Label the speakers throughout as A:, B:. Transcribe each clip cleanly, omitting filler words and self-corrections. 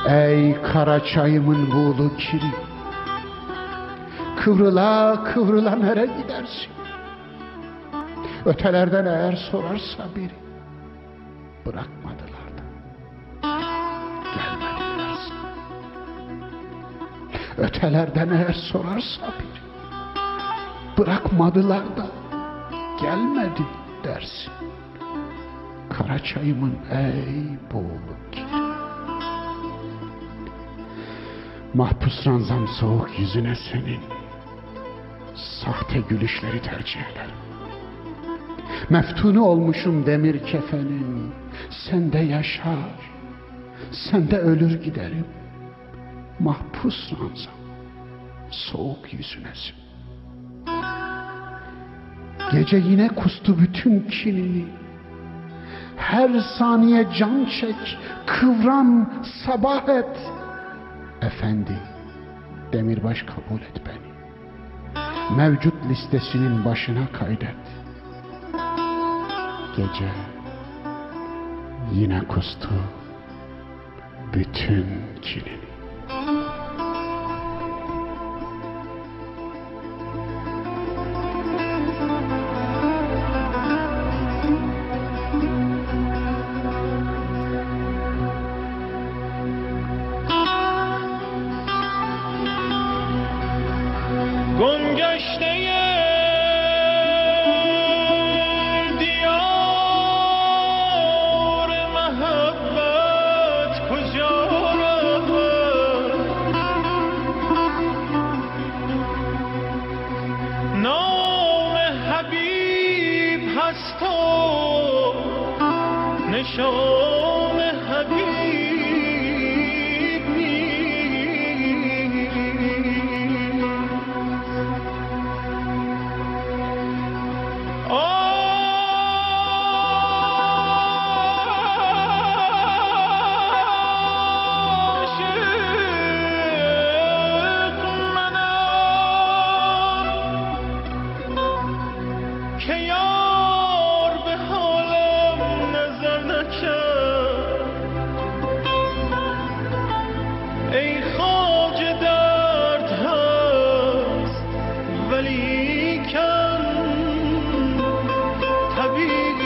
A: Ey kara çayımın buğulu kiri, kıvrıla kıvrıla nereye gidersin? Ötelerden eğer sorarsa biri, bırakmadılar da gelmediler sana. Ötelerden eğer sorarsa biri, bırakmadılar da gelmedi dersin. Kara çayımın ey buğulu kiri. Mahpus ranzam soğuk yüzüne senin sahte gülüşleri tercih ederim. Meftunu olmuşum demir kefenin, sende yaşar, sende ölür giderim. Mahpus ranzam soğuk yüzünesin. Gece yine kustu bütün kinini, her saniye can çek, kıvran sabah et. Efendi, demirbaş kabul et beni. Mevcut listesinin başına kaydet. Gece yine kustu bütün kinini.
B: گم گشته دیار محبت کجا رود؟ نام حبیب هست و نشان حبیب که یار به حالم نظر نکرد. ای خواجه درد هست ولیکن طبیب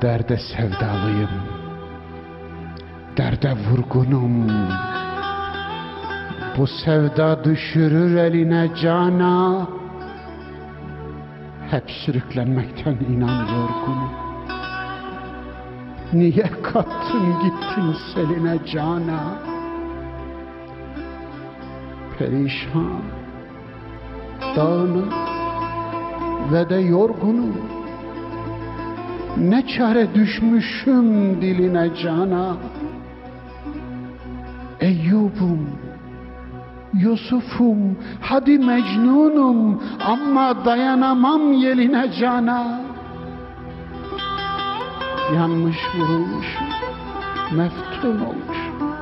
A: Derde sevdalıyım, derde vurgunum. Bu sevda düşürür eline cana. Hep sürüklenmekten inan yorgunum. Niye kattın gittin seline cana? Perişan, dağınık ve de yorgunum. Ne çare düşmüşüm diline cana. Eyyubum, Yusuf'um, hadi Mecnun'um, ama dayanamam yeline cana. Yanmış vurulmuşum, meftun olmuşum,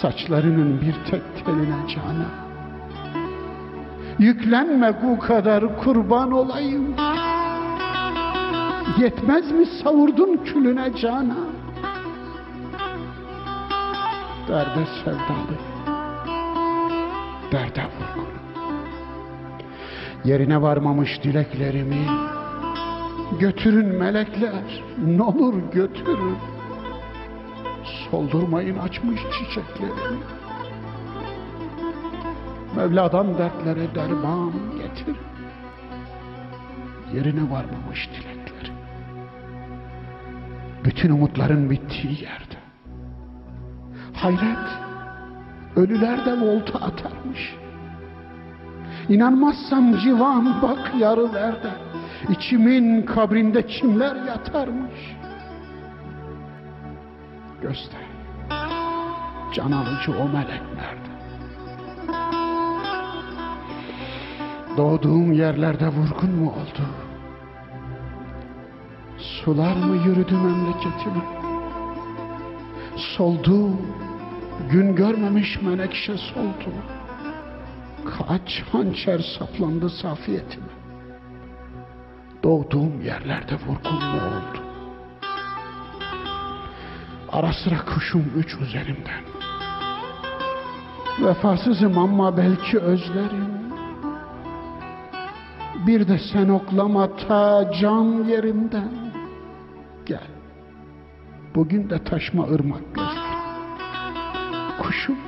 A: saçlarının bir tek teline cana. Yüklenme bu kadar, kurban olayım. Yetmez mi savurdun külüne cana? Derde sevdalı, derde vurgun. Yerine varmamış dileklerimi götürün melekler, n'olur götürün. Soldurmayın açmış çiçeklerimi. Mevla'dan dertlere derman getir. Yerine varmamış dilekleri. Bütün umutların bittiği yerde. Hayret, ölüler de volta atarmış. İnanmazsan civan bak yarılerde, içimin kabrinde kimler yatarmış. Göster, can alıcı o melek nerede? Doğduğum yerlerde vurgun mu oldu? Sular mı yürüdü memleketime? Soldu, gün görmemiş menekşe soldu. Kaç hançer saplandı safiyetime. Doğduğum yerlerde vurgun mu oldu? Ara sıra kuşum üç üzerimden. Vefasızım ama belki özlerim. Bir de sen oklama ta can yerimden. Gel, bugün de taşma ırmak gözlerim. Kuşum,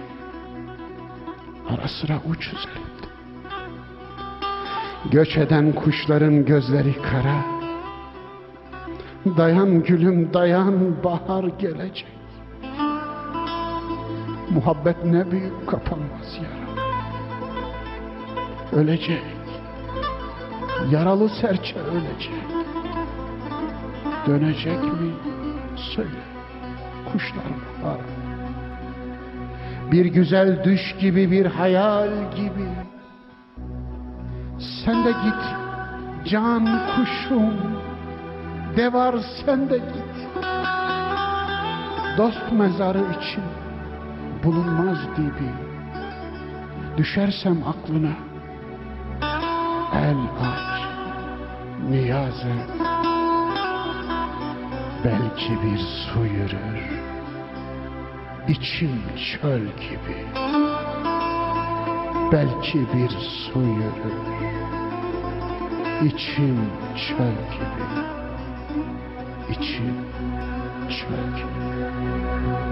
A: ara sıra uç üzerimde. Göç eden kuşların gözleri kara. Dayan gülüm dayan, bahar gelecek. Muhabbet ne büyük kapanmaz yara. Ölecek, yaralı serçe ölecek. Dönecek mi? Söyle, kuşlarım var. Bir güzel düş gibi, bir hayal gibi. Sen de git can kuşum, de var sen de git. Dost mezarı için bulunmaz dibi. Düşersem aklına el aç, niyaz et. Belki bir su yürür, içim çöl gibi. Belki bir su yürür, içim çöl gibi. İçim çöl gibi.